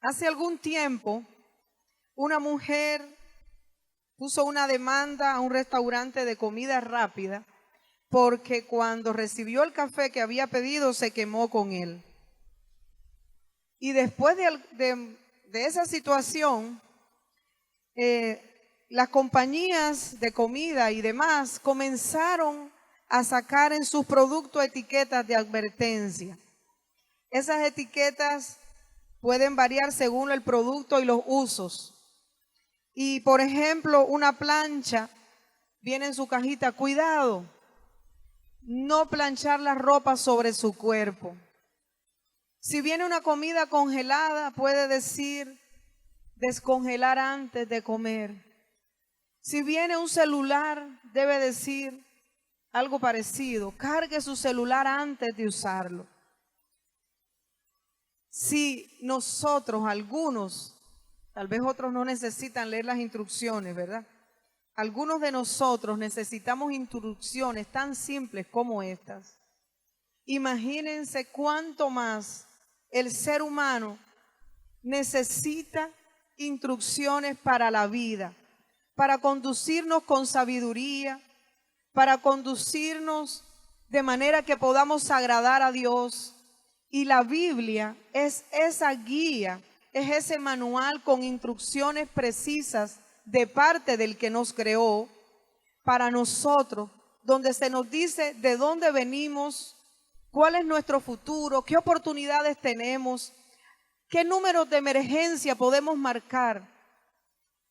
Hace algún tiempo, una mujer puso una demanda a un restaurante de comida rápida porque cuando recibió el café que había pedido se quemó con él. Y después de esa situación, las compañías de comida y demás comenzaron a sacar en sus productos etiquetas de advertencia. Esas etiquetas pueden variar según el producto y los usos. Y por ejemplo, una plancha viene en su cajita: cuidado, no planchar la ropa sobre su cuerpo. Si viene una comida congelada, puede decir descongelar antes de comer. Si viene un celular, debe decir algo parecido: cargue su celular antes de usarlo. Si nosotros, algunos, tal vez otros no necesitan leer las instrucciones, ¿verdad? Algunos de nosotros necesitamos instrucciones tan simples como estas. Imagínense cuánto más el ser humano necesita instrucciones para la vida, para conducirnos con sabiduría, para conducirnos de manera que podamos agradar a Dios. Y la Biblia es esa guía, es ese manual con instrucciones precisas de parte del que nos creó para nosotros, donde se nos dice de dónde venimos, cuál es nuestro futuro, qué oportunidades tenemos, qué números de emergencia podemos marcar.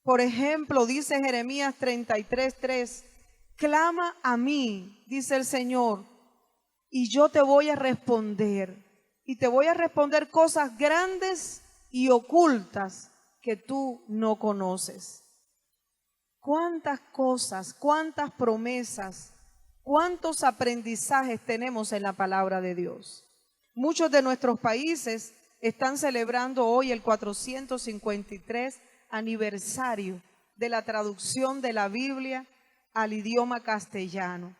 Por ejemplo, dice Jeremías 33:3, clama a mí, dice el Señor, y yo te voy a responder. Y te voy a responder cosas grandes y ocultas que tú no conoces. ¿Cuántas cosas, cuántas promesas, cuántos aprendizajes tenemos en la palabra de Dios? Muchos de nuestros países están celebrando hoy el 453 aniversario de la traducción de la Biblia al idioma castellano.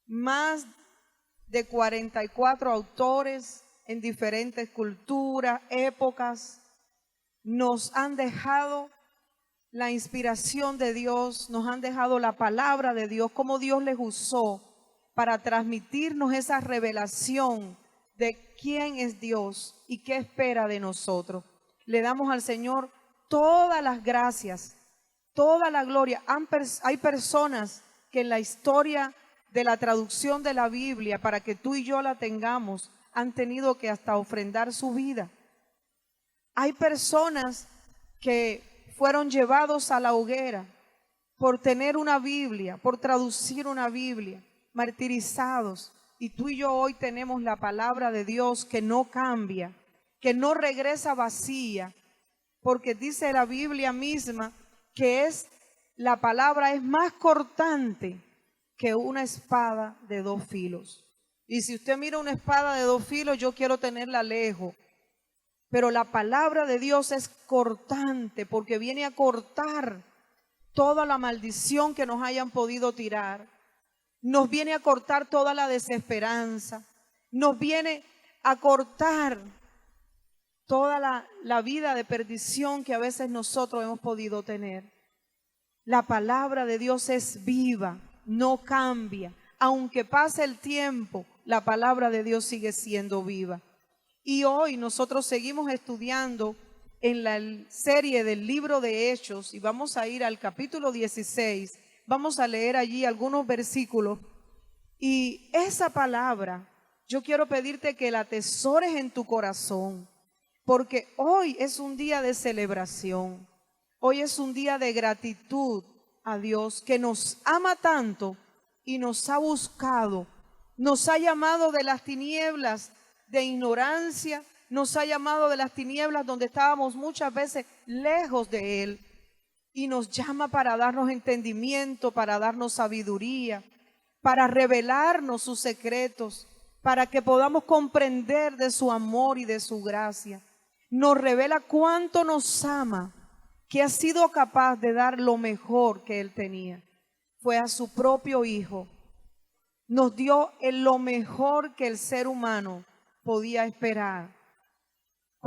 Más de 44 autores en diferentes culturas, épocas, nos han dejado la inspiración de Dios, nos han dejado la palabra de Dios, cómo Dios les usó para transmitirnos esa revelación de quién es Dios y qué espera de nosotros. Le damos al Señor todas las gracias, toda la gloria. Hay personas que en la historia de la traducción de la Biblia, para que tú y yo la tengamos, han tenido que hasta ofrendar su vida. Hay personas que fueron llevados a la hoguera por tener una Biblia, por traducir una Biblia, martirizados. Y tú y yo hoy tenemos la palabra de Dios que no cambia, que no regresa vacía, porque dice la Biblia misma que la palabra es más cortante que una espada de dos filos. Y si usted mira una espada de dos filos, yo quiero tenerla lejos. Pero la palabra de Dios es cortante porque viene a cortar toda la maldición que nos hayan podido tirar. Nos viene a cortar toda la desesperanza. Nos viene a cortar toda la vida de perdición que a veces nosotros hemos podido tener. La palabra de Dios es viva, no cambia. Aunque pase el tiempo, la palabra de Dios sigue siendo viva. Y hoy nosotros seguimos estudiando en la serie del libro de Hechos y vamos a ir al capítulo 16. Vamos a leer allí algunos versículos. Y esa palabra, yo quiero pedirte que la atesores en tu corazón, porque hoy es un día de celebración. Hoy es un día de gratitud a Dios que nos ama tanto y nos ha buscado, nos ha llamado de las tinieblas de ignorancia, nos ha llamado de las tinieblas donde estábamos muchas veces lejos de Él y nos llama para darnos entendimiento, para darnos sabiduría, para revelarnos sus secretos, para que podamos comprender de su amor y de su gracia. Nos revela cuánto nos ama, que ha sido capaz de dar lo mejor que Él tenía. Fue a su propio Hijo. Nos dio lo mejor que el ser humano podía esperar.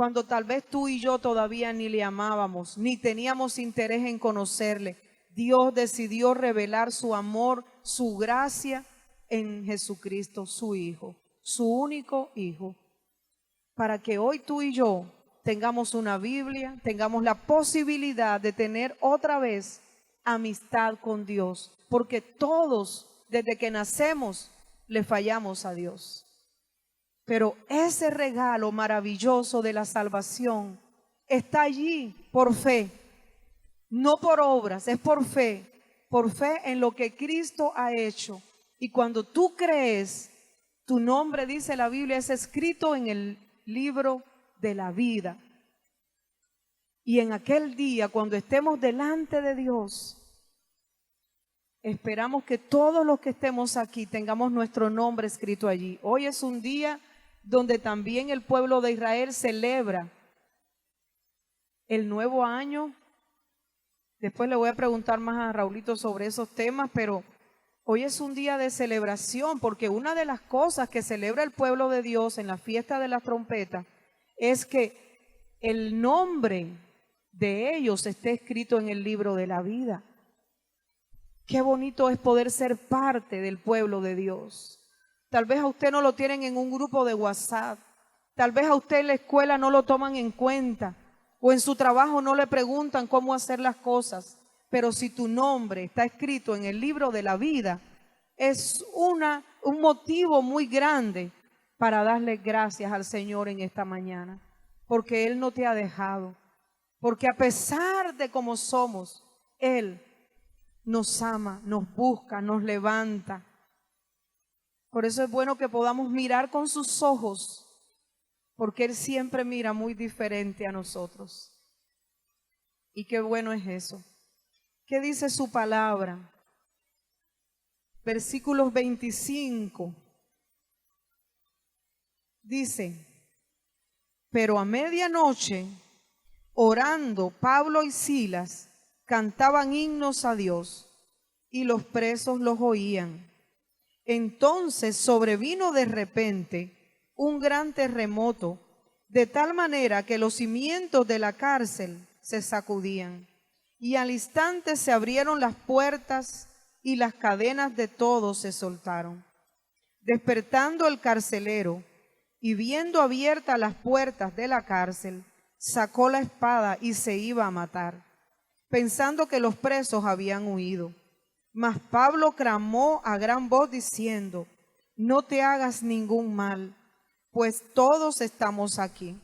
cuando tal vez tú y yo todavía ni le amábamos, ni teníamos interés en conocerle, Dios decidió revelar su amor, su gracia en Jesucristo, su Hijo, su único Hijo, para que hoy tú y yo tengamos una Biblia, tengamos la posibilidad de tener otra vez amistad con Dios, porque todos desde que nacemos le fallamos a Dios. Pero ese regalo maravilloso de la salvación está allí por fe, no por obras, es por fe en lo que Cristo ha hecho. Y cuando tú crees, tu nombre, dice la Biblia, es escrito en el libro de la vida. Y en aquel día, cuando estemos delante de Dios, esperamos que todos los que estemos aquí tengamos nuestro nombre escrito allí. Hoy es un día donde también el pueblo de Israel celebra el nuevo año. Después le voy a preguntar más a Raulito sobre esos temas, pero hoy es un día de celebración, porque una de las cosas que celebra el pueblo de Dios en la fiesta de las trompetas es que el nombre de ellos esté escrito en el libro de la vida. Qué bonito es poder ser parte del pueblo de Dios. Tal vez a usted no lo tienen en un grupo de WhatsApp. Tal vez a usted en la escuela no lo toman en cuenta. O en su trabajo no le preguntan cómo hacer las cosas. Pero si tu nombre está escrito en el libro de la vida, es un motivo muy grande para darle gracias al Señor en esta mañana. Porque Él no te ha dejado. Porque a pesar de cómo somos, Él nos ama, nos busca, nos levanta. Por eso es bueno que podamos mirar con sus ojos, porque Él siempre mira muy diferente a nosotros. Y qué bueno es eso. ¿Qué dice su palabra? Versículos 25. Dice, pero a medianoche, orando, Pablo y Silas cantaban himnos a Dios, y los presos los oían. Entonces sobrevino de repente un gran terremoto, de tal manera que los cimientos de la cárcel se sacudían, y al instante se abrieron las puertas y las cadenas de todos se soltaron. Despertando el carcelero y viendo abiertas las puertas de la cárcel, sacó la espada y se iba a matar, pensando que los presos habían huido. Mas Pablo clamó a gran voz diciendo, no te hagas ningún mal, pues todos estamos aquí.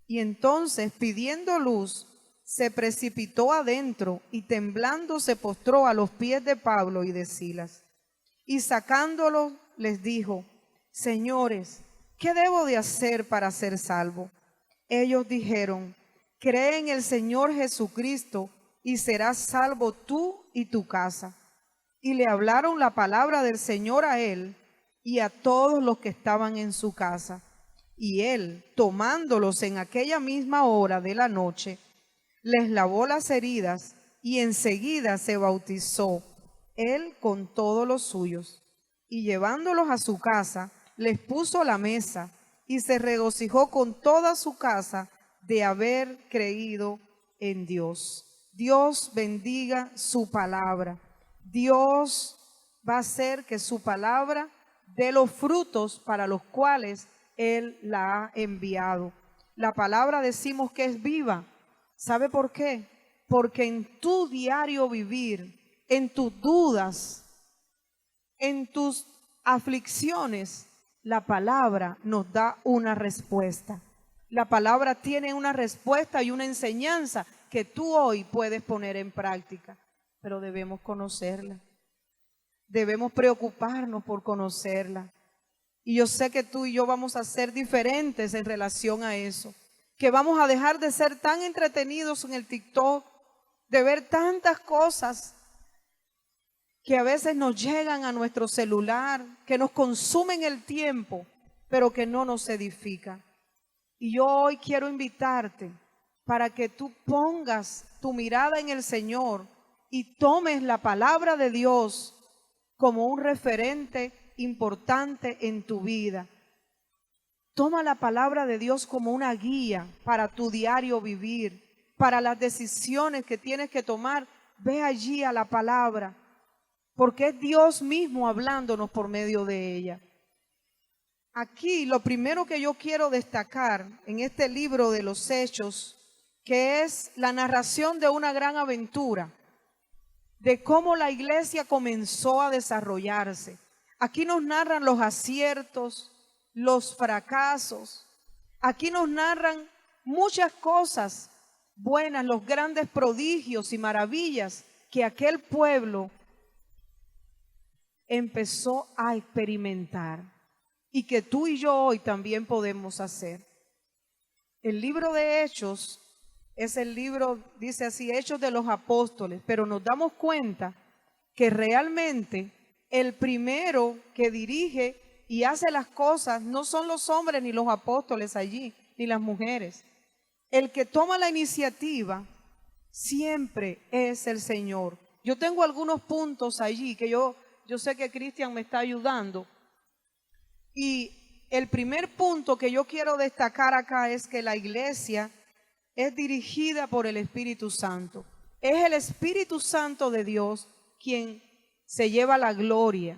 Y entonces, pidiendo luz, se precipitó adentro y temblando se postró a los pies de Pablo y de Silas. Y sacándolos les dijo, señores, ¿qué debo de hacer para ser salvo? Ellos dijeron, cree en el Señor Jesucristo y serás salvo tú y tu casa. Y le hablaron la palabra del Señor a él y a todos los que estaban en su casa. Y él, tomándolos en aquella misma hora de la noche, les lavó las heridas y enseguida se bautizó, él con todos los suyos. Y llevándolos a su casa, les puso la mesa y se regocijó con toda su casa de haber creído en Dios. Dios bendiga su palabra. Dios va a hacer que su palabra dé los frutos para los cuales Él la ha enviado. La palabra decimos que es viva. ¿Sabe por qué? Porque en tu diario vivir, en tus dudas, en tus aflicciones, la palabra nos da una respuesta. La palabra tiene una respuesta y una enseñanza que tú hoy puedes poner en práctica. Pero debemos conocerla. Debemos preocuparnos por conocerla. Y yo sé que tú y yo vamos a ser diferentes en relación a eso. Que vamos a dejar de ser tan entretenidos en el TikTok, de ver tantas cosas que a veces nos llegan a nuestro celular, que nos consumen el tiempo, pero que no nos edifican. Y yo hoy quiero invitarte para que tú pongas tu mirada en el Señor y tomes la palabra de Dios como un referente importante en tu vida. Toma la palabra de Dios como una guía para tu diario vivir, para las decisiones que tienes que tomar. Ve allí a la palabra, porque es Dios mismo hablándonos por medio de ella. Aquí lo primero que yo quiero destacar en este libro de los Hechos, que es la narración de una gran aventura, de cómo la iglesia comenzó a desarrollarse. Aquí nos narran los aciertos, los fracasos. Aquí nos narran muchas cosas buenas, los grandes prodigios y maravillas que aquel pueblo empezó a experimentar y que tú y yo hoy también podemos hacer. El libro de Hechos es el libro, dice así, Hechos de los Apóstoles, pero nos damos cuenta que realmente el primero que dirige y hace las cosas no son los hombres ni los apóstoles allí, ni las mujeres. El que toma la iniciativa siempre es el Señor. Yo tengo algunos puntos allí que yo sé que Cristian me está ayudando. Y el primer punto que yo quiero destacar acá es que la iglesia es dirigida por el Espíritu Santo. Es el Espíritu Santo de Dios quien se lleva la gloria,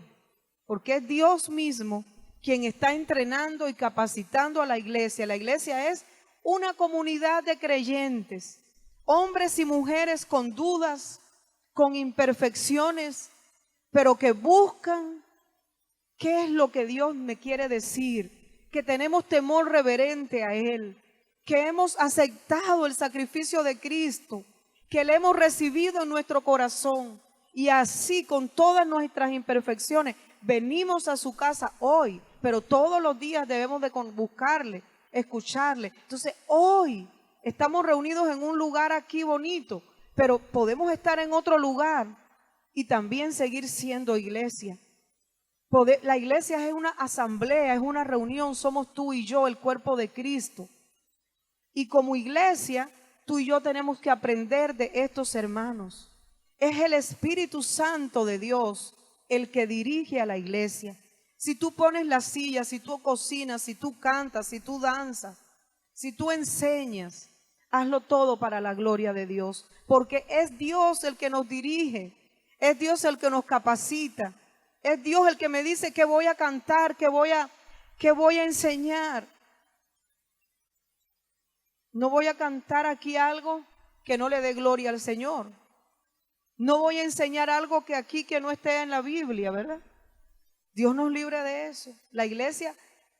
porque es Dios mismo quien está entrenando y capacitando a la iglesia. La iglesia es una comunidad de creyentes, hombres y mujeres con dudas, con imperfecciones, pero que buscan qué es lo que Dios me quiere decir, que tenemos temor reverente a Él, que hemos aceptado el sacrificio de Cristo, que le hemos recibido en nuestro corazón, y así con todas nuestras imperfecciones venimos a su casa hoy, pero todos los días debemos de buscarle, escucharle. Entonces hoy estamos reunidos en un lugar aquí bonito, pero podemos estar en otro lugar y también seguir siendo iglesia. La iglesia es una asamblea, es una reunión, somos tú y yo, el cuerpo de Cristo. Y como iglesia, tú y yo tenemos que aprender de estos hermanos. Es el Espíritu Santo de Dios el que dirige a la iglesia. Si tú pones la silla, si tú cocinas, si tú cantas, si tú danzas, si tú enseñas, hazlo todo para la gloria de Dios, porque es Dios el que nos dirige, es Dios el que nos capacita, es Dios el que me dice qué voy a cantar, qué voy a enseñar. No voy a cantar aquí algo que no le dé gloria al Señor. No voy a enseñar algo que no esté en la Biblia, ¿verdad? Dios nos libre de eso. La iglesia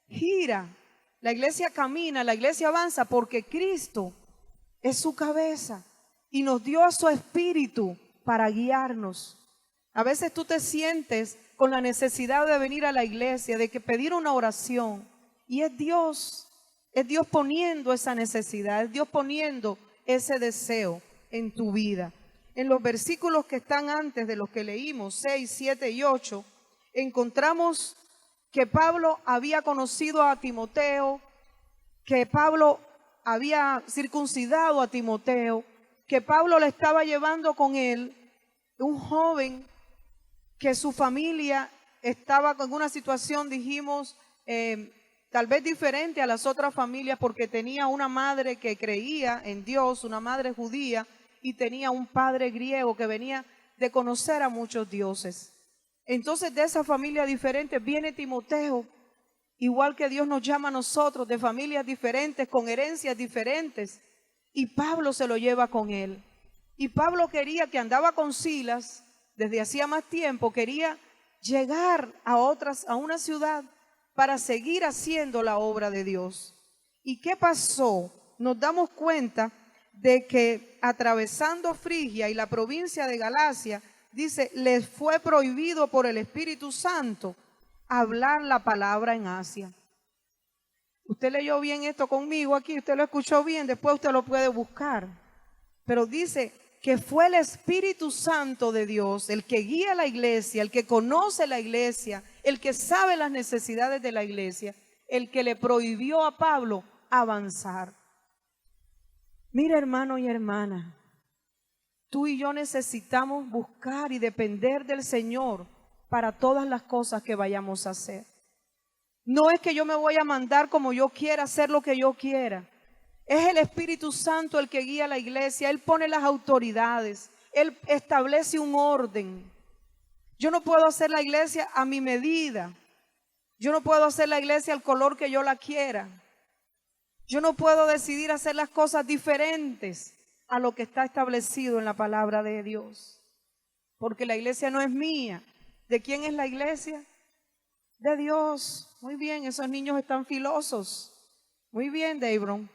gira, la iglesia camina, la iglesia avanza porque Cristo es su cabeza y nos dio a su Espíritu para guiarnos. A veces tú te sientes con la necesidad de venir a la iglesia, de que pedir una oración, y es Dios poniendo esa necesidad, es Dios poniendo ese deseo en tu vida. En los versículos que están antes de los que leímos, 6, 7 y 8, encontramos que Pablo había conocido a Timoteo, que Pablo había circuncidado a Timoteo, que Pablo le estaba llevando con él, un joven que su familia estaba con una situación, dijimos, tal vez diferente a las otras familias, porque tenía una madre que creía en Dios, una madre judía, y tenía un padre griego que venía de conocer a muchos dioses. Entonces de esa familia diferente viene Timoteo, igual que Dios nos llama a nosotros, de familias diferentes, con herencias diferentes, y Pablo se lo lleva con él. Y Pablo quería, que andaba con Silas desde hacía más tiempo, quería llegar a una ciudad para seguir haciendo la obra de Dios. ¿Y qué pasó? Nos damos cuenta de que atravesando Frigia y la provincia de Galacia, dice, les fue prohibido por el Espíritu Santo hablar la palabra en Asia. Usted leyó bien esto conmigo aquí, usted lo escuchó bien, después usted lo puede buscar. Pero dice que fue el Espíritu Santo de Dios el que guía la iglesia, el que conoce la iglesia, el que sabe las necesidades de la iglesia, el que le prohibió a Pablo avanzar. Mira, hermano y hermana, tú y yo necesitamos buscar y depender del Señor para todas las cosas que vayamos a hacer. No es que yo me voy a mandar como yo quiera, hacer lo que yo quiera. Es el Espíritu Santo el que guía la iglesia. Él pone las autoridades. Él establece un orden. Yo no puedo hacer la iglesia a mi medida. Yo no puedo hacer la iglesia al color que yo la quiera. Yo no puedo decidir hacer las cosas diferentes a lo que está establecido en la palabra de Dios. Porque la iglesia no es mía. ¿De quién es la iglesia? De Dios. Muy bien, esos niños están filosos. Muy bien, Debron.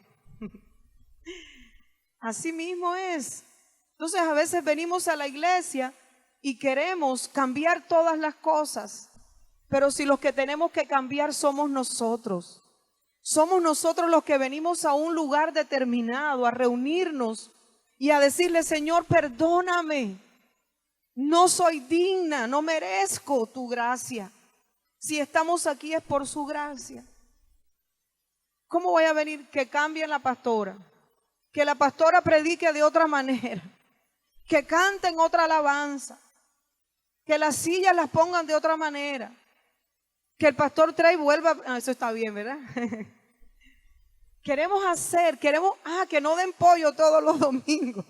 Así mismo es. Entonces a veces venimos a la iglesia y queremos cambiar todas las cosas. Pero si los que tenemos que cambiar somos nosotros. Somos nosotros los que venimos a un lugar determinado, a reunirnos y a decirle, Señor, perdóname. No soy digna, no merezco tu gracia. Si estamos aquí es por su gracia. ¿Cómo voy a venir? Que cambie la pastora, que la pastora predique de otra manera, que canten otra alabanza, que las sillas las pongan de otra manera, que el pastor trae y vuelva. Eso está bien, ¿verdad? Queremos que no den pollo todos los domingos.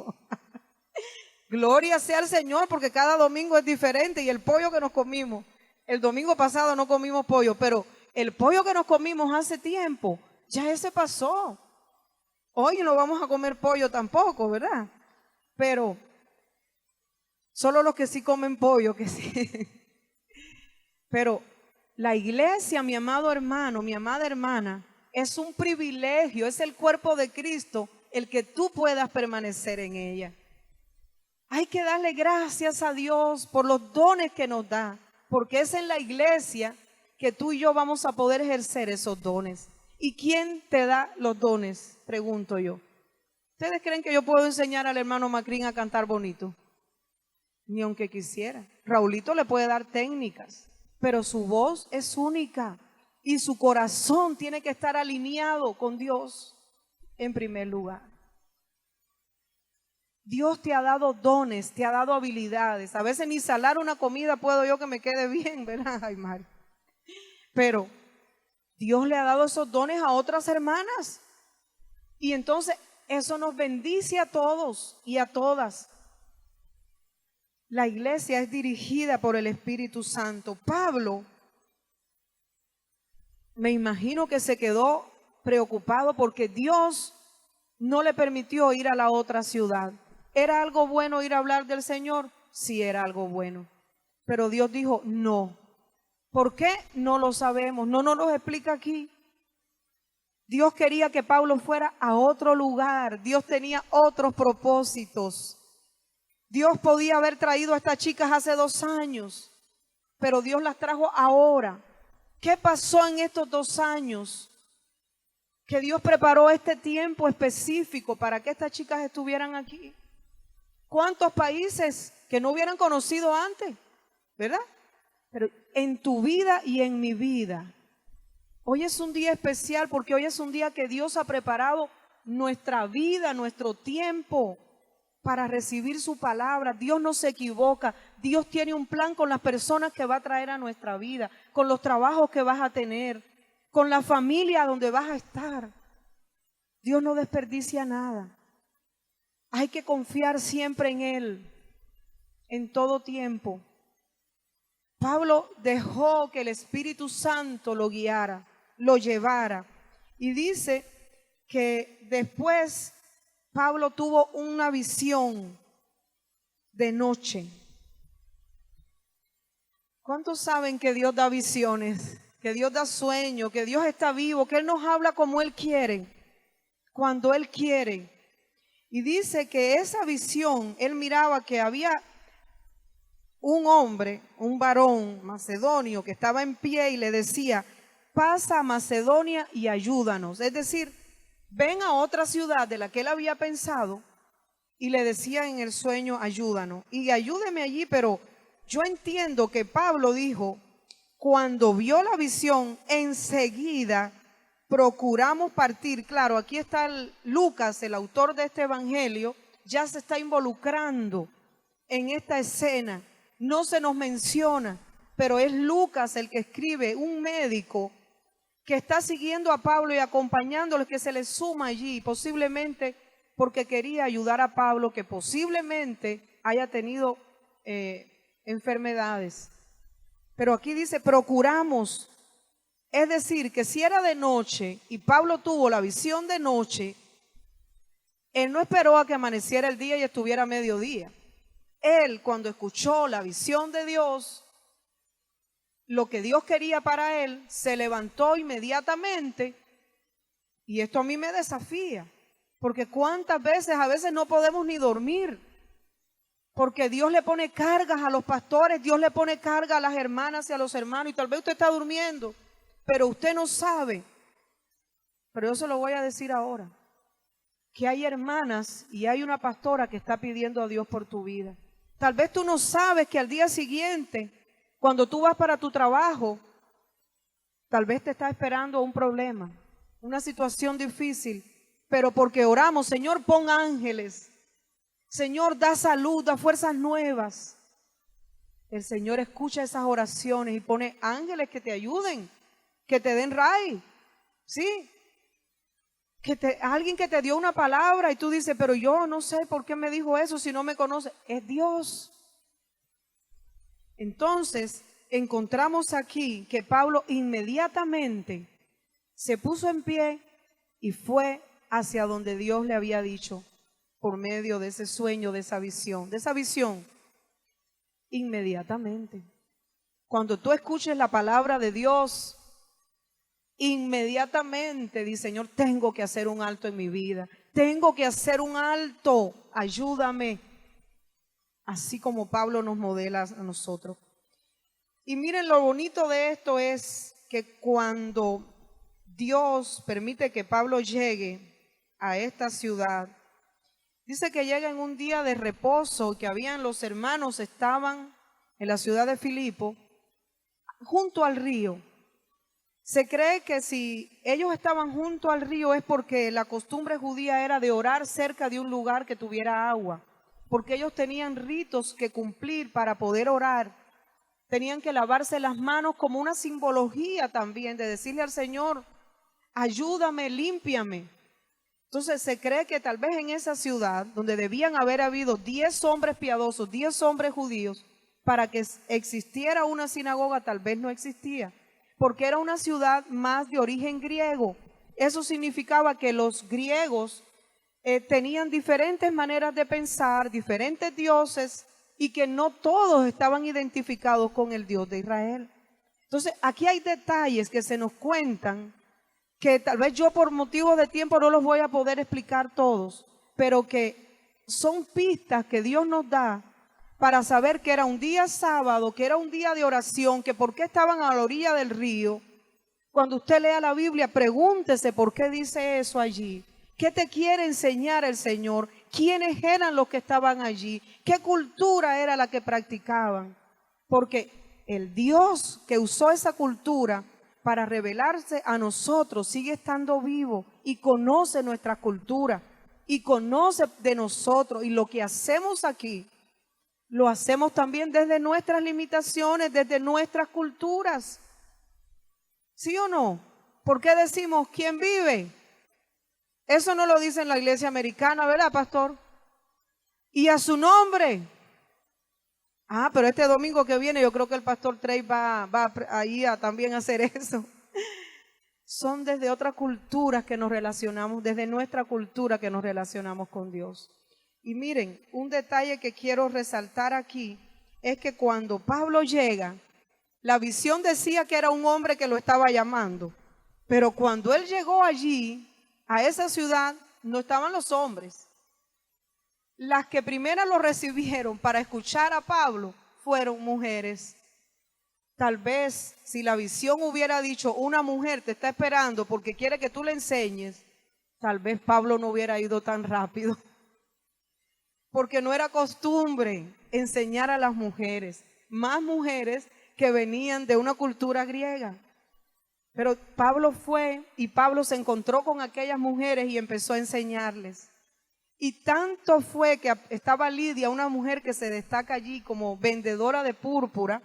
Gloria sea al Señor, porque cada domingo es diferente. Y el pollo que nos comimos, el domingo pasado no comimos pollo, pero el pollo que nos comimos hace tiempo, ya ese pasó. Hoy no vamos a comer pollo tampoco, ¿verdad? Pero solo los que sí comen pollo, que sí. Pero la iglesia, mi amado hermano, mi amada hermana, es un privilegio, es el cuerpo de Cristo el que tú puedas permanecer en ella. Hay que darle gracias a Dios por los dones que nos da, porque es en la iglesia que tú y yo vamos a poder ejercer esos dones. ¿Y quién te da los dones? Pregunto yo. ¿Ustedes creen que yo puedo enseñar al hermano Macrín a cantar bonito? Ni aunque quisiera. Raulito le puede dar técnicas, pero su voz es única y su corazón tiene que estar alineado con Dios en primer lugar. Dios te ha dado dones, te ha dado habilidades. A veces ni salar una comida puedo yo que me quede bien, ¿verdad? Ay, Mari. Pero Dios le ha dado esos dones a otras hermanas. Y entonces eso nos bendice a todos y a todas. La iglesia es dirigida por el Espíritu Santo. Pablo, me imagino que se quedó preocupado porque Dios no le permitió ir a la otra ciudad. ¿Era algo bueno ir a hablar del Señor? Sí, era algo bueno. Pero Dios dijo, no. ¿Por qué? No lo sabemos. No nos lo explica aquí. Dios quería que Pablo fuera a otro lugar. Dios tenía otros propósitos. Dios podía haber traído a estas chicas hace 2 años, pero Dios las trajo ahora. ¿Qué pasó en estos 2 años? Que Dios preparó este tiempo específico para que estas chicas estuvieran aquí. ¿Cuántos países que no hubieran conocido antes? ¿Verdad? Pero en tu vida y en mi vida, hoy es un día especial porque hoy es un día que Dios ha preparado nuestra vida, nuestro tiempo para recibir su palabra. Dios no se equivoca. Dios tiene un plan con las personas que va a traer a nuestra vida, con los trabajos que vas a tener, con la familia donde vas a estar. Dios no desperdicia nada. Hay que confiar siempre en Él, en todo tiempo. Pablo dejó que el Espíritu Santo lo guiara, lo llevara. Y dice que después Pablo tuvo una visión de noche. ¿Cuántos saben que Dios da visiones? Que Dios da sueños, que Dios está vivo, que Él nos habla como Él quiere, cuando Él quiere. Y dice que esa visión, él miraba que había un hombre, un varón macedonio que estaba en pie y le decía, pasa a Macedonia y ayúdanos. Es decir, ven a otra ciudad de la que él había pensado y le decía en el sueño, ayúdanos. Y ayúdeme allí, pero yo entiendo que Pablo dijo, cuando vio la visión, enseguida procuramos partir. Claro, aquí está Lucas, el autor de este evangelio, ya se está involucrando en esta escena. No se nos menciona, pero es Lucas el que escribe, un médico que está siguiendo a Pablo y acompañándolo, que se le suma allí, posiblemente porque quería ayudar a Pablo, que posiblemente haya tenido enfermedades. Pero aquí dice, procuramos. Es decir, que si era de noche y Pablo tuvo la visión de noche, él no esperó a que amaneciera el día y estuviera a mediodía. Él, cuando escuchó la visión de Dios, lo que Dios quería para él, se levantó inmediatamente. Y esto a mí me desafía, porque cuántas veces, a veces no podemos ni dormir, porque Dios le pone cargas a los pastores, Dios le pone carga a las hermanas y a los hermanos, y tal vez usted está durmiendo, pero usted no sabe. Pero yo se lo voy a decir ahora, que hay hermanas y hay una pastora que está pidiendo a Dios por tu vida. Tal vez tú no sabes que al día siguiente, cuando tú vas para tu trabajo, tal vez te está esperando un problema, una situación difícil, pero porque oramos, Señor, pon ángeles, Señor, da salud, da fuerzas nuevas. El Señor escucha esas oraciones y pone ángeles que te ayuden, que te den ray, ¿sí? Alguien que te dio una palabra y tú dices, pero yo no sé por qué me dijo eso si no me conoce. Es Dios. Entonces, encontramos aquí que Pablo inmediatamente se puso en pie y fue hacia donde Dios le había dicho por medio de ese sueño, de esa visión. Inmediatamente. Cuando tú escuches la palabra de Dios, inmediatamente dice, Señor, tengo que hacer un alto en mi vida. Tengo que hacer un alto. Ayúdame. Así como Pablo nos modela a nosotros. Y miren, lo bonito de esto es que cuando Dios permite que Pablo llegue a esta ciudad, dice que llega en un día de reposo, que habían los hermanos, estaban en la ciudad de Filipo, junto al río. Se cree que si ellos estaban junto al río es porque la costumbre judía era de orar cerca de un lugar que tuviera agua, porque ellos tenían ritos que cumplir para poder orar. Tenían que lavarse las manos como una simbología también de decirle al Señor, ayúdame, límpiame. Entonces se cree que tal vez en esa ciudad, donde debían haber habido 10 hombres piadosos, 10 hombres judíos, para que existiera una sinagoga, tal vez no existía, porque era una ciudad más de origen griego. Eso significaba que los griegos tenían diferentes maneras de pensar, diferentes dioses, y que no todos estaban identificados con el Dios de Israel. Entonces, aquí hay detalles que se nos cuentan, que tal vez yo por motivos de tiempo no los voy a poder explicar todos, pero que son pistas que Dios nos da para saber que era un día sábado, que era un día de oración, que por qué estaban a la orilla del río. Cuando usted lea la Biblia, pregúntese por qué dice eso allí. ¿Qué te quiere enseñar el Señor? ¿Quiénes eran los que estaban allí? ¿Qué cultura era la que practicaban? Porque el Dios que usó esa cultura para revelarse a nosotros sigue estando vivo y conoce nuestra cultura y conoce de nosotros, y lo que hacemos aquí lo hacemos también desde nuestras limitaciones, desde nuestras culturas. ¿Sí o no? ¿Por qué decimos quién vive? Eso no lo dice en la iglesia americana, ¿verdad, pastor? Y a su nombre. Ah, pero este domingo que viene yo creo que el pastor Trey va ahí a también hacer eso. Son desde otras culturas que nos relacionamos, desde nuestra cultura que nos relacionamos con Dios. Y miren, un detalle que quiero resaltar aquí es que cuando Pablo llega, la visión decía que era un hombre que lo estaba llamando, pero cuando él llegó allí, a esa ciudad, no estaban los hombres. Las que primero lo recibieron para escuchar a Pablo fueron mujeres. Tal vez si la visión hubiera dicho, una mujer te está esperando porque quiere que tú le enseñes, tal vez Pablo no hubiera ido tan rápido. Porque no era costumbre enseñar a las mujeres, más mujeres que venían de una cultura griega. Pero Pablo fue y Pablo se encontró con aquellas mujeres y empezó a enseñarles. Y tanto fue que estaba Lidia, una mujer que se destaca allí como vendedora de púrpura.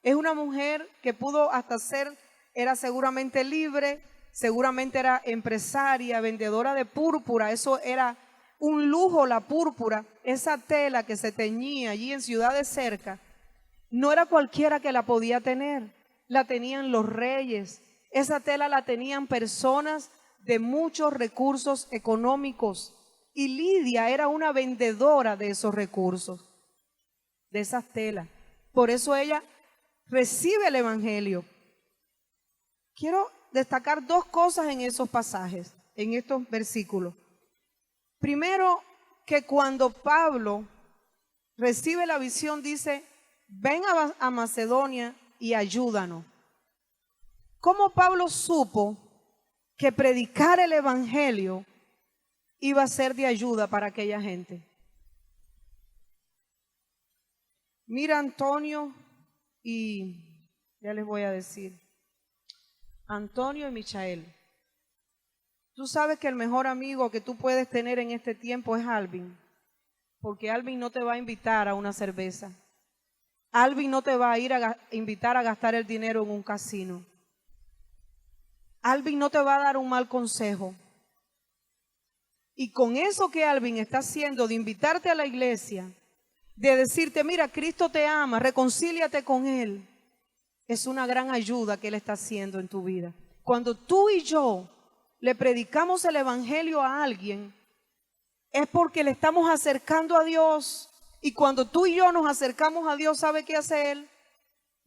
Es una mujer que pudo hasta ser era seguramente libre, seguramente era empresaria, vendedora de púrpura. Eso era un lujo, la púrpura. Esa tela que se teñía allí en ciudades cerca, no era cualquiera que la podía tener. La tenían los reyes. Esa tela la tenían personas de muchos recursos económicos. Y Lidia era una vendedora de esos recursos, de esas telas. Por eso ella recibe el evangelio. Quiero destacar dos cosas en esos pasajes, en estos versículos. Primero, que cuando Pablo recibe la visión, dice, ven a Macedonia y ayúdanos. ¿Cómo Pablo supo que predicar el evangelio iba a ser de ayuda para aquella gente? Mira, Antonio y ya les voy a decir, Antonio y Michael. Tú sabes que el mejor amigo que tú puedes tener en este tiempo es Alvin, porque Alvin no te va a invitar a una cerveza. Alvin no te va a ir a invitar a gastar el dinero en un casino. Alvin no te va a dar un mal consejo. Y con eso que Alvin está haciendo de invitarte a la iglesia, de decirte, mira, Cristo te ama, reconcíliate con Él, es una gran ayuda que Él está haciendo en tu vida. Cuando tú y yo le predicamos el evangelio a alguien, es porque le estamos acercando a Dios. Y cuando tú y yo nos acercamos a Dios, ¿sabe qué hace Él?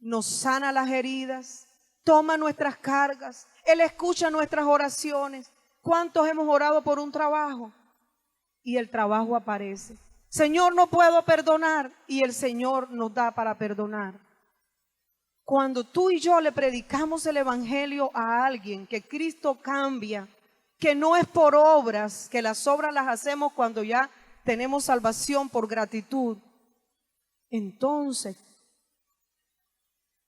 Nos sana las heridas, toma nuestras cargas, Él escucha nuestras oraciones. ¿Cuántos hemos orado por un trabajo? Y el trabajo aparece. Señor, no puedo perdonar, y el Señor nos da para perdonar. Cuando tú y yo le predicamos el evangelio a alguien, que Cristo cambia, que no es por obras, que las obras las hacemos cuando ya tenemos salvación por gratitud, entonces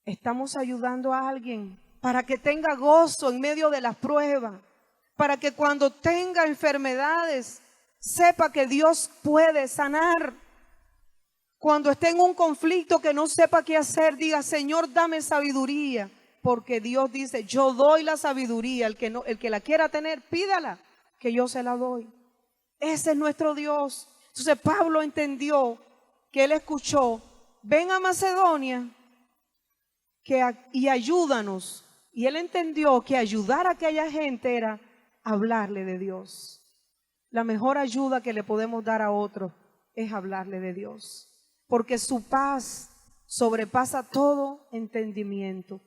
estamos ayudando a alguien para que tenga gozo en medio de las pruebas, para que cuando tenga enfermedades sepa que Dios puede sanar. Cuando esté en un conflicto que no sepa qué hacer, diga, Señor, dame sabiduría, porque Dios dice, yo doy la sabiduría, el que la quiera tener, pídala, que yo se la doy. Ese es nuestro Dios. Entonces Pablo entendió que él escuchó, ven a Macedonia y ayúdanos. Y él entendió que ayudar a aquella gente era hablarle de Dios. La mejor ayuda que le podemos dar a otros es hablarle de Dios, porque su paz sobrepasa todo entendimiento.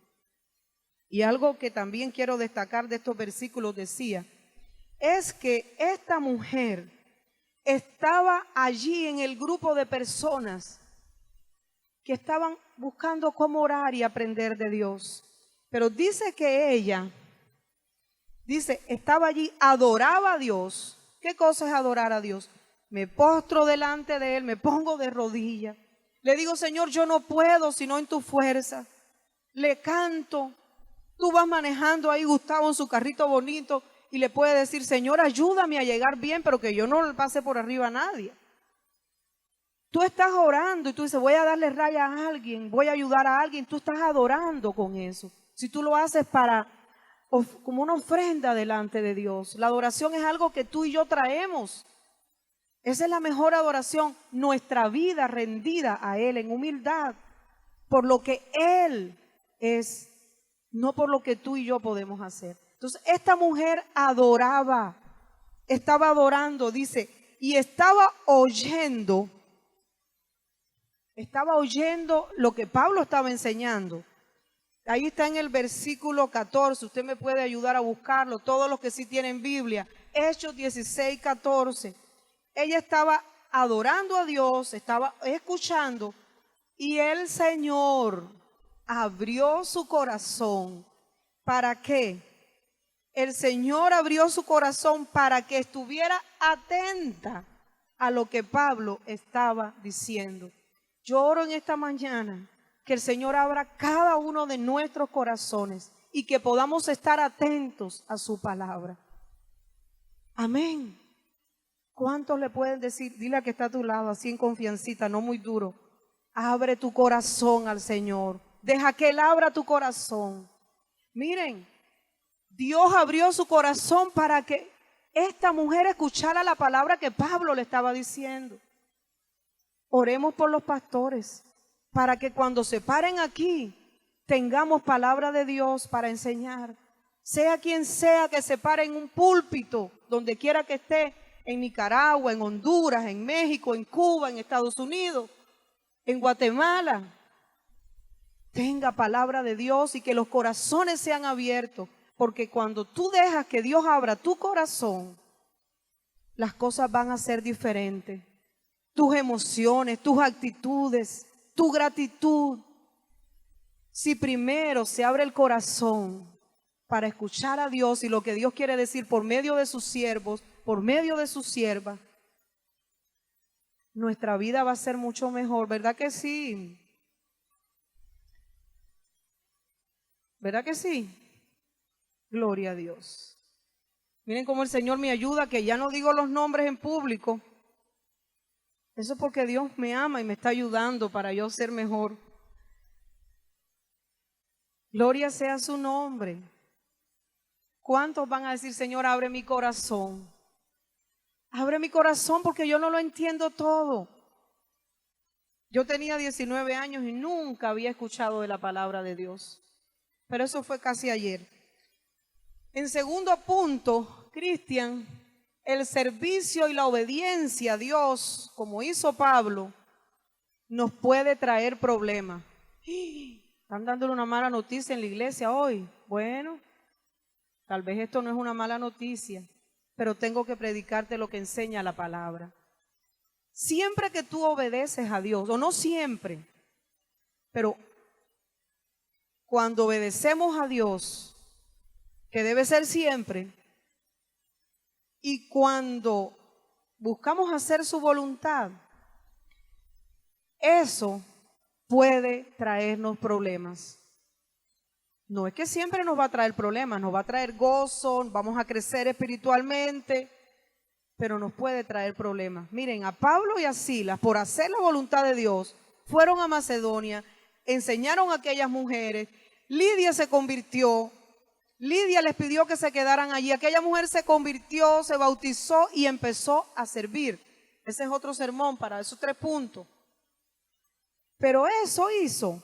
Y algo que también quiero destacar de estos versículos decía, es que esta mujer estaba allí en el grupo de personas que estaban buscando cómo orar y aprender de Dios. Pero dice que ella, estaba allí, adoraba a Dios. ¿Qué cosa es adorar a Dios? Me postro delante de Él, me pongo de rodillas. Le digo, Señor, yo no puedo sino en tu fuerza. Le canto. Tú vas manejando ahí, Gustavo, en su carrito bonito, y le puede decir, Señor, ayúdame a llegar bien, pero que yo no le pase por arriba a nadie. Tú estás orando y tú dices, voy a darle raya a alguien, voy a ayudar a alguien. Tú estás adorando con eso. Si tú lo haces como una ofrenda delante de Dios. La adoración es algo que tú y yo traemos. Esa es la mejor adoración, nuestra vida rendida a Él en humildad, por lo que Él es, no por lo que tú y yo podemos hacer. Entonces, esta mujer adoraba, estaba adorando, dice, y estaba oyendo lo que Pablo estaba enseñando. Ahí está en el versículo 14, usted me puede ayudar a buscarlo, todos los que sí tienen Biblia. Hechos 16, 14. Ella estaba adorando a Dios, estaba escuchando, y el Señor abrió su corazón. ¿Para qué? El Señor abrió su corazón para que estuviera atenta a lo que Pablo estaba diciendo. Yo oro en esta mañana que el Señor abra cada uno de nuestros corazones y que podamos estar atentos a su palabra. Amén. ¿Cuántos le pueden decir? Dile a que está a tu lado, así en confiancita, no muy duro. Abre tu corazón al Señor. Deja que Él abra tu corazón. Miren, Dios abrió su corazón para que esta mujer escuchara la palabra que Pablo le estaba diciendo. Oremos por los pastores, para que cuando se paren aquí, tengamos palabra de Dios para enseñar. Sea quien sea que se pare en un púlpito, donde quiera que esté, en Nicaragua, en Honduras, en México, en Cuba, en Estados Unidos, en Guatemala, tenga palabra de Dios y que los corazones sean abiertos, porque cuando tú dejas que Dios abra tu corazón, las cosas van a ser diferentes. Tus emociones, tus actitudes, tu gratitud. Si primero se abre el corazón para escuchar a Dios y lo que Dios quiere decir por medio de sus siervos, por medio de sus siervas, nuestra vida va a ser mucho mejor, ¿verdad que sí? ¿Verdad que sí? Gloria a Dios. Miren cómo el Señor me ayuda, que ya no digo los nombres en público. Eso es porque Dios me ama y me está ayudando para yo ser mejor. Gloria sea su nombre. ¿Cuántos van a decir, Señor, abre mi corazón? Abre mi corazón porque yo no lo entiendo todo. Yo tenía 19 años y nunca había escuchado de la palabra de Dios. Pero eso fue casi ayer. En segundo punto, Cristian, el servicio y la obediencia a Dios, como hizo Pablo, nos puede traer problemas. ¿Están dándole una mala noticia en la iglesia hoy? Bueno, tal vez esto no es una mala noticia, pero tengo que predicarte lo que enseña la palabra. Siempre que tú obedeces a Dios, o no siempre, pero cuando obedecemos a Dios, que debe ser siempre, y cuando buscamos hacer su voluntad, eso puede traernos problemas. No es que siempre nos va a traer problemas, nos va a traer gozo, vamos a crecer espiritualmente, pero nos puede traer problemas. Miren, a Pablo y a Silas, por hacer la voluntad de Dios, fueron a Macedonia, enseñaron a aquellas mujeres, Lidia se convirtió, Lidia les pidió que se quedaran allí, aquella mujer se convirtió, se bautizó y empezó a servir. Ese es otro sermón para esos 3 puntos. Pero eso hizo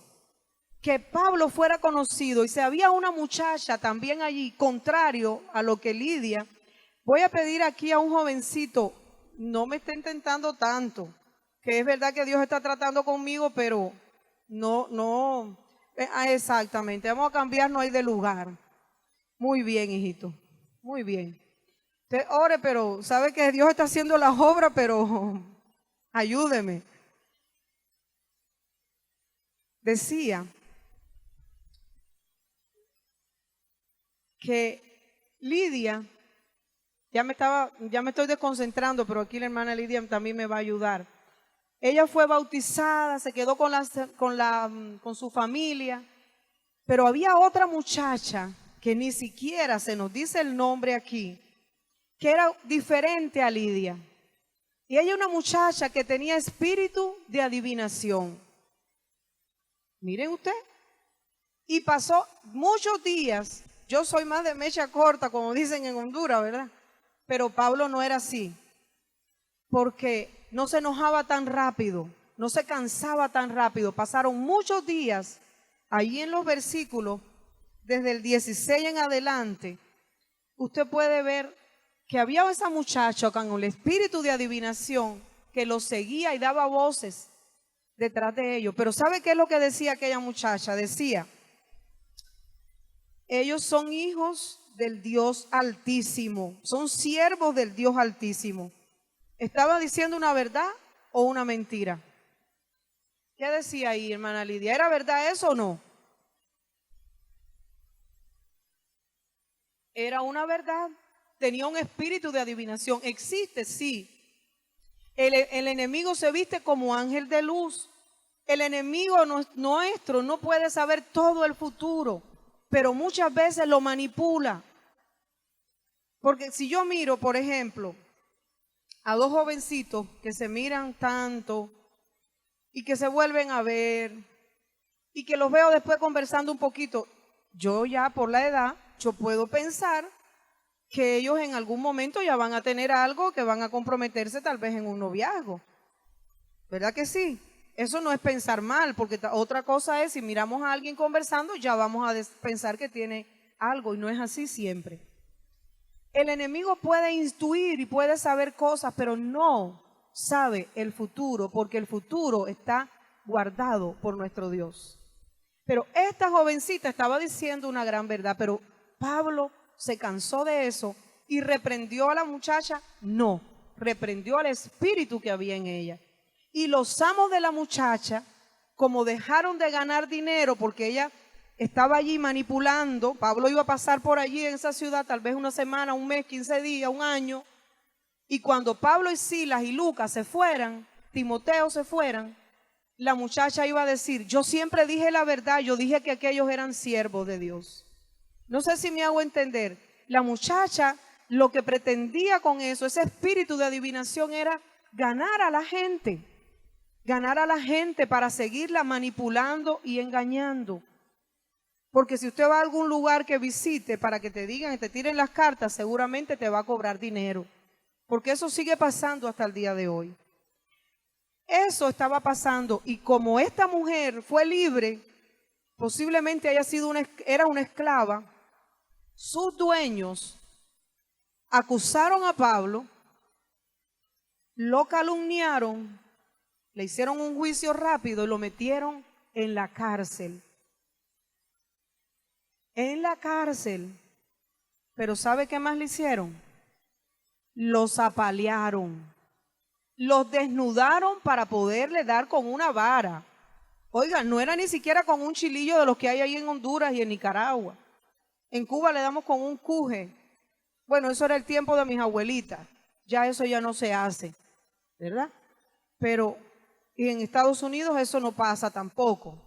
que Pablo fuera conocido, y si había una muchacha también allí, contrario a lo que Lidia. Voy a pedir aquí a un jovencito, no me esté intentando tanto, que es verdad que Dios está tratando conmigo, pero no, exactamente, vamos a cambiarnos ahí de lugar. Muy bien, hijito, muy bien. Usted ore, pero sabe que Dios está haciendo las obras, pero ayúdeme. Decía que Lidia, ya me estoy desconcentrando, pero aquí la hermana Lidia también me va a ayudar. Ella fue bautizada, se quedó con su familia, pero había otra muchacha que ni siquiera se nos dice el nombre aquí, que era diferente a Lidia. Y ella una muchacha que tenía espíritu de adivinación. Miren usted. Y pasó muchos días. Yo soy más de mecha corta, como dicen en Honduras, ¿verdad? Pero Pablo no era así. Porque no se enojaba tan rápido, no se cansaba tan rápido. Pasaron muchos días. Allí en los versículos, desde el 16 en adelante, usted puede ver que había esa muchacha con el espíritu de adivinación que lo seguía y daba voces detrás de ellos. Pero ¿sabe qué es lo que decía aquella muchacha? Decía, ellos son hijos del Dios Altísimo, son siervos del Dios Altísimo. ¿Estaba diciendo una verdad o una mentira? ¿Qué decía ahí, hermana Lidia? ¿Era verdad eso o no? Era una verdad. Tenía un espíritu de adivinación. Existe, sí. El enemigo se viste como ángel de luz. El enemigo nuestro no puede saber todo el futuro, pero muchas veces lo manipula. Porque si yo miro, por ejemplo, a 2 jovencitos que se miran tanto y que se vuelven a ver y que los veo después conversando un poquito, yo ya por la edad, yo puedo pensar que ellos en algún momento ya van a tener algo, que van a comprometerse tal vez en un noviazgo. ¿Verdad que sí? Eso no es pensar mal, porque otra cosa es, si miramos a alguien conversando, ya vamos a pensar que tiene algo, y no es así siempre. El enemigo puede intuir y puede saber cosas, pero no sabe el futuro, porque el futuro está guardado por nuestro Dios. Pero esta jovencita estaba diciendo una gran verdad, pero Pablo se cansó de eso y reprendió a la muchacha. No, reprendió al espíritu que había en ella. Y los amos de la muchacha, como dejaron de ganar dinero porque ella estaba allí manipulando, Pablo iba a pasar por allí en esa ciudad tal vez una semana, un mes, 15 días, un año, y cuando Pablo y Silas y Lucas se fueran, Timoteo se fueran, la muchacha iba a decir, yo siempre dije la verdad, yo dije que aquellos eran siervos de Dios. No sé si me hago entender. La muchacha lo que pretendía con eso, ese espíritu de adivinación, era ganar a la gente para seguirla manipulando y engañando. Porque si usted va a algún lugar que visite para que te digan y te tiren las cartas, seguramente te va a cobrar dinero. Porque eso sigue pasando hasta el día de hoy. Eso estaba pasando, y como esta mujer fue libre, posiblemente haya sido era una esclava, sus dueños acusaron a Pablo, lo calumniaron, le hicieron un juicio rápido y lo metieron en la cárcel. En la cárcel. Pero ¿sabe qué más le hicieron? Los apalearon. Los desnudaron para poderle dar con una vara. Oigan, no era ni siquiera con un chilillo de los que hay ahí en Honduras y en Nicaragua. En Cuba le damos con un cuje. Bueno, eso era el tiempo de mis abuelitas. Ya eso ya no se hace, ¿verdad? Pero y en Estados Unidos eso no pasa tampoco.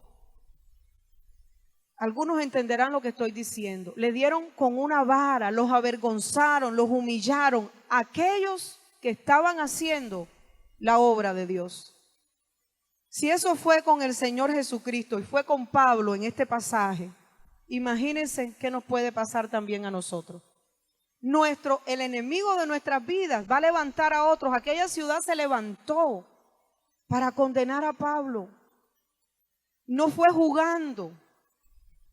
Algunos entenderán lo que estoy diciendo. Le dieron con una vara, los avergonzaron, los humillaron. Aquellos que estaban haciendo la obra de Dios. Si eso fue con el Señor Jesucristo y fue con Pablo en este pasaje, imagínense qué nos puede pasar también a nosotros. El enemigo de nuestras vidas va a levantar a otros. Aquella ciudad se levantó para condenar a Pablo. No fue jugando.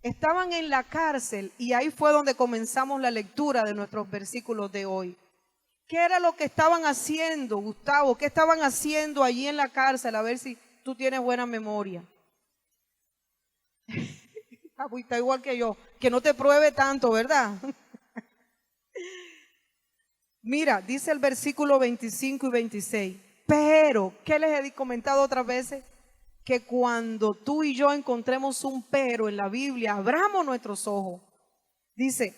Estaban en la cárcel, y ahí fue donde comenzamos la lectura de nuestros versículos de hoy. ¿Qué era lo que estaban haciendo, Gustavo? ¿Qué estaban haciendo allí en la cárcel? A ver si tú tienes buena memoria. Está igual que yo, que no te pruebe tanto, ¿verdad? Mira, dice el versículo 25 y 26. Pero, ¿qué les he comentado otras veces? Que cuando tú y yo encontremos un pero en la Biblia, abramos nuestros ojos. Dice,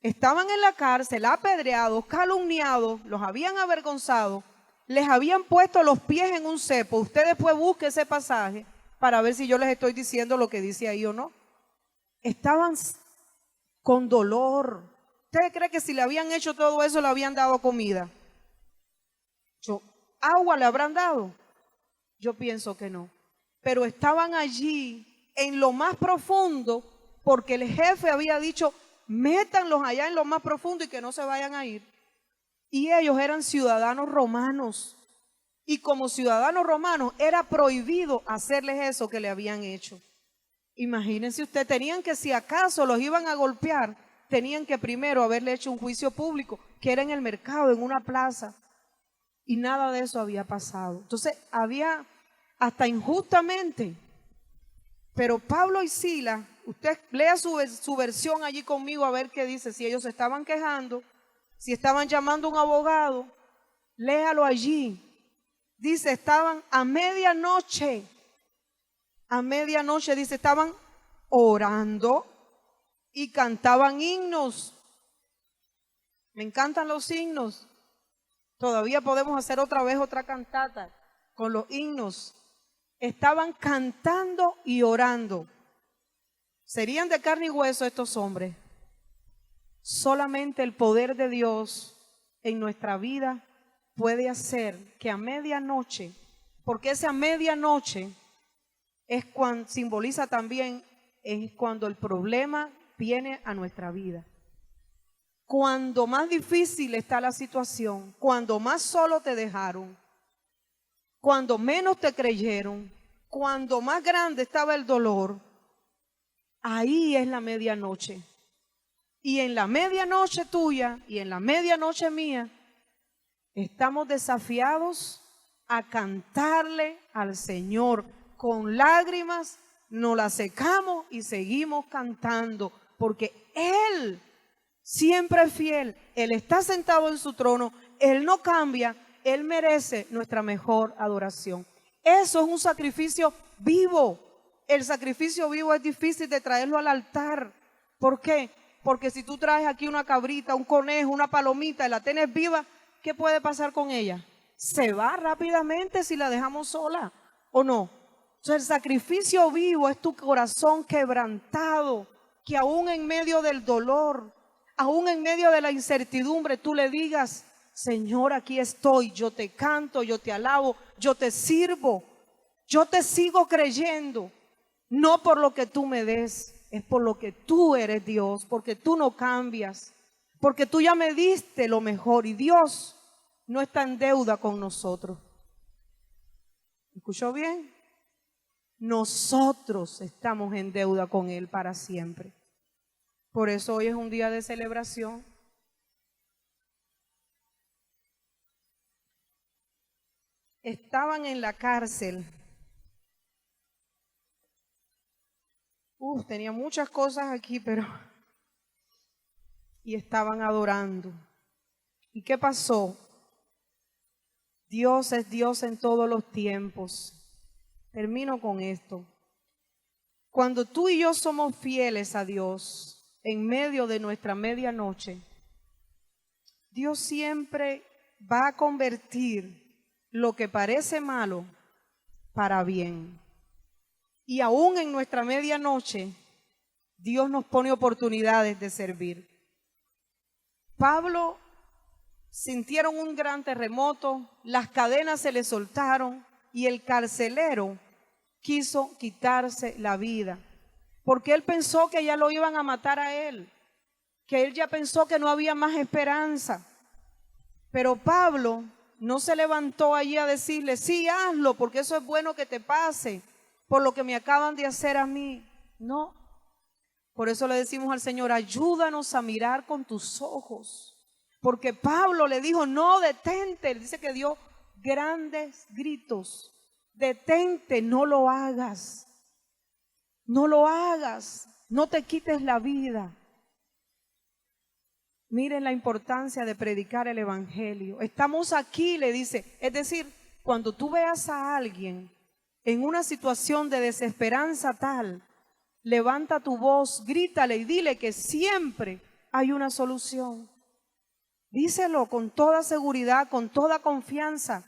estaban en la cárcel, apedreados, calumniados, los habían avergonzado, les habían puesto los pies en un cepo. Usted después busque ese pasaje para ver si yo les estoy diciendo lo que dice ahí o no. Estaban con dolor. ¿Usted cree que si le habían hecho todo eso le habían dado comida? ¿Agua le habrán dado? Yo pienso que no. Pero estaban allí en lo más profundo porque el jefe había dicho, métanlos allá en lo más profundo y que no se vayan a ir. Y ellos eran ciudadanos romanos. Y como ciudadanos romanos era prohibido hacerles eso que le habían hecho. Imagínense ustedes, tenían que, si acaso los iban a golpear, tenían que primero haberle hecho un juicio público, que era en el mercado, en una plaza. Y nada de eso había pasado. Entonces había hasta injustamente. Pero Pablo y Silas, usted lea su versión allí conmigo a ver qué dice. Si ellos se estaban quejando, si estaban llamando a un abogado, léalo allí. Dice, estaban a medianoche. A medianoche, dice, estaban orando y cantaban himnos. Me encantan los himnos. Todavía podemos hacer otra vez otra cantata con los himnos. Estaban cantando y orando. ¿Serían de carne y hueso estos hombres? Solamente el poder de Dios en nuestra vida puede hacer que a medianoche, porque esa medianoche es cuando simboliza también, es cuando el problema viene a nuestra vida. Cuando más difícil está la situación, cuando más solo te dejaron, cuando menos te creyeron, cuando más grande estaba el dolor, ahí es la medianoche. Y en la medianoche tuya y en la medianoche mía, estamos desafiados a cantarle al Señor. Con lágrimas nos las secamos y seguimos cantando, porque Él siempre es fiel. Él está sentado en su trono, Él no cambia, Él merece nuestra mejor adoración. Eso es un sacrificio vivo. El sacrificio vivo es difícil de traerlo al altar. ¿Por qué? Porque si tú traes aquí una cabrita, un conejo, una palomita y la tienes viva, ¿qué puede pasar con ella? Se va rápidamente si la dejamos sola, ¿o no? Entonces el sacrificio vivo es tu corazón quebrantado, que aún en medio del dolor, aún en medio de la incertidumbre, tú le digas: Señor, aquí estoy, yo te canto, yo te alabo, yo te sirvo, yo te sigo creyendo, no por lo que tú me des, es por lo que tú eres Dios, porque tú no cambias, porque tú ya me diste lo mejor y Dios no está en deuda con nosotros. ¿Escuchó bien? Nosotros estamos en deuda con Él para siempre. Por eso hoy es un día de celebración. Estaban en la cárcel. Tenía muchas cosas aquí, pero... Y estaban adorando. ¿Y qué pasó? Dios es Dios en todos los tiempos. Termino con esto. Cuando tú y yo somos fieles a Dios en medio de nuestra medianoche, Dios siempre va a convertir lo que parece malo para bien. Y aún en nuestra medianoche, Dios nos pone oportunidades de servir. Pablo sintieron un gran terremoto, las cadenas se le soltaron y el carcelero quiso quitarse la vida, porque él pensó que ya lo iban a matar a él, que él ya pensó que no había más esperanza. Pero Pablo no se levantó allí a decirle: sí, hazlo, porque eso es bueno que te pase, por lo que me acaban de hacer a mí. No. Por eso le decimos al Señor: ayúdanos a mirar con tus ojos. Porque Pablo le dijo: no, detente. Él dice que dio grandes gritos: detente, no lo hagas. No lo hagas. No te quites la vida. Miren la importancia de predicar el evangelio. Estamos aquí, le dice. Es decir, cuando tú veas a alguien en una situación de desesperanza tal, levanta tu voz, grítale y dile que siempre hay una solución. Díselo con toda seguridad, con toda confianza.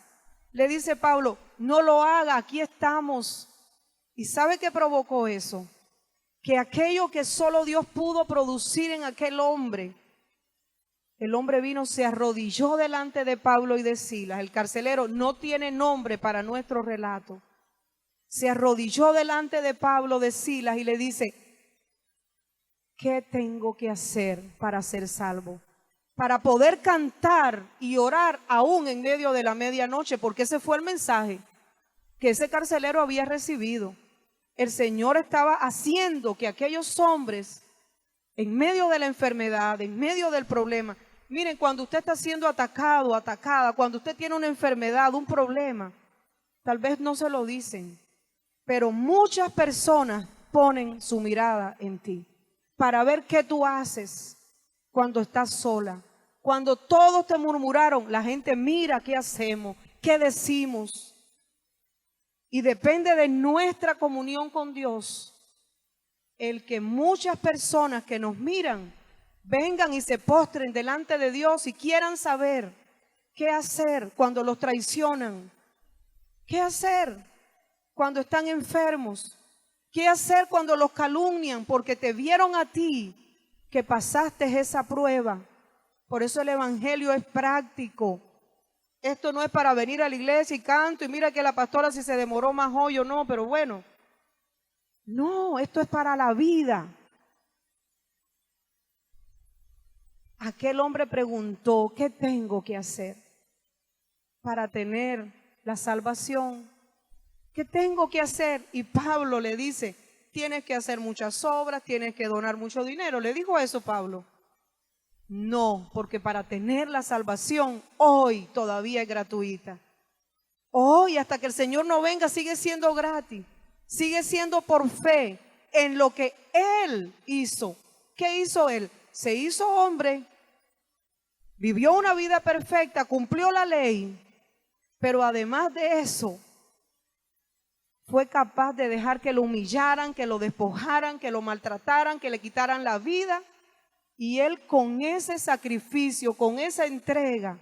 Le dice Pablo: no lo haga, aquí estamos. ¿Y sabe qué provocó eso? Que aquello que solo Dios pudo producir en aquel hombre, el hombre vino, se arrodilló delante de Pablo y de Silas. El carcelero no tiene nombre para nuestro relato. Se arrodilló delante de Pablo, de Silas, y le dice: ¿qué tengo que hacer para ser salvo? Para poder cantar y orar aún en medio de la medianoche, porque ese fue el mensaje que ese carcelero había recibido. El Señor estaba haciendo que aquellos hombres, en medio de la enfermedad, en medio del problema, miren, cuando usted está siendo atacado, atacada, cuando usted tiene una enfermedad, un problema, tal vez no se lo dicen, pero muchas personas ponen su mirada en ti para ver qué tú haces cuando estás sola. Cuando todos te murmuraron, la gente mira qué hacemos, qué decimos. Y depende de nuestra comunión con Dios el que muchas personas que nos miran vengan y se postren delante de Dios y quieran saber qué hacer cuando los traicionan, qué hacer cuando están enfermos, qué hacer cuando los calumnian porque te vieron a ti que pasaste esa prueba. Por eso el evangelio es práctico. Esto no es para venir a la iglesia y canto y mira que la pastora si se demoró más hoy o no, pero bueno. No, esto es para la vida. aquel hombre preguntó, ¿qué tengo que hacer para tener la salvación? ¿Qué tengo que hacer? Y Pablo le dice, tienes que hacer muchas obras, tienes que donar mucho dinero. ¿Le dijo eso Pablo? No, porque para tener la salvación hoy todavía es gratuita. Hoy, hasta que el Señor no venga, sigue siendo gratis. Sigue siendo por fe en lo que Él hizo. ¿Qué hizo Él? Se hizo hombre, vivió una vida perfecta, cumplió la ley, pero además de eso, fue capaz de dejar que lo humillaran, que lo despojaran, que lo maltrataran, que le quitaran la vida. Y Él con ese sacrificio, con esa entrega,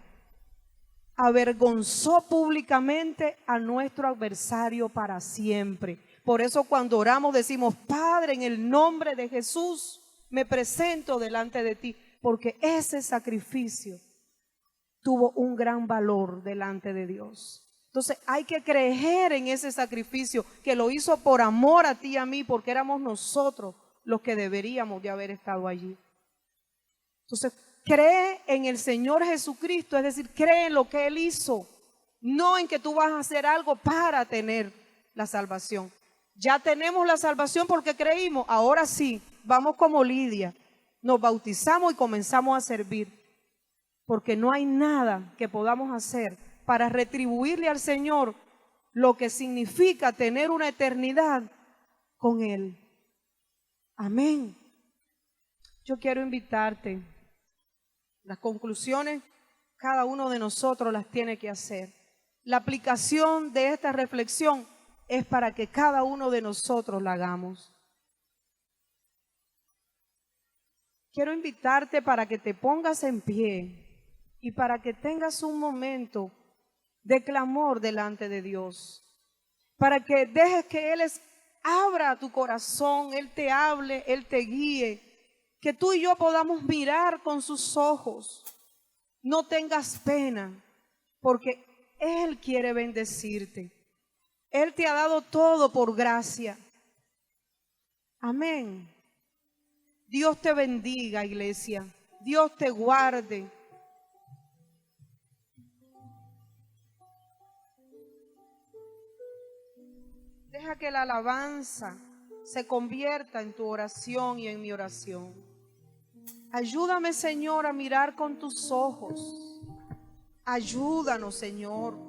avergonzó públicamente a nuestro adversario para siempre. Por eso cuando oramos decimos, Padre, en el nombre de Jesús, me presento delante de ti, porque ese sacrificio tuvo un gran valor delante de Dios. Entonces hay que creer en ese sacrificio que lo hizo por amor a ti y a mí, porque éramos nosotros los que deberíamos de haber estado allí. Entonces cree en el Señor Jesucristo, es decir, cree en lo que Él hizo, no en que tú vas a hacer algo para tener la salvación. Ya tenemos la salvación porque creímos, ahora sí, vamos como Lidia, nos bautizamos y comenzamos a servir, porque no hay nada que podamos hacer para retribuirle al Señor lo que significa tener una eternidad con Él. Amén. Yo quiero invitarte. Las conclusiones, cada uno de nosotros las tiene que hacer. La aplicación de esta reflexión es para que cada uno de nosotros la hagamos. Quiero invitarte para que te pongas en pie y para que tengas un momento de clamor delante de Dios, para que dejes que Él abra tu corazón, Él te hable, Él te guíe, que tú y yo podamos mirar con sus ojos. No tengas pena, porque Él quiere bendecirte. Él te ha dado todo por gracia. Amén. Dios te bendiga, iglesia. Dios te guarde. Deja que la alabanza se convierta en tu oración y en mi oración. Ayúdame, Señor, a mirar con tus ojos. Ayúdanos, Señor.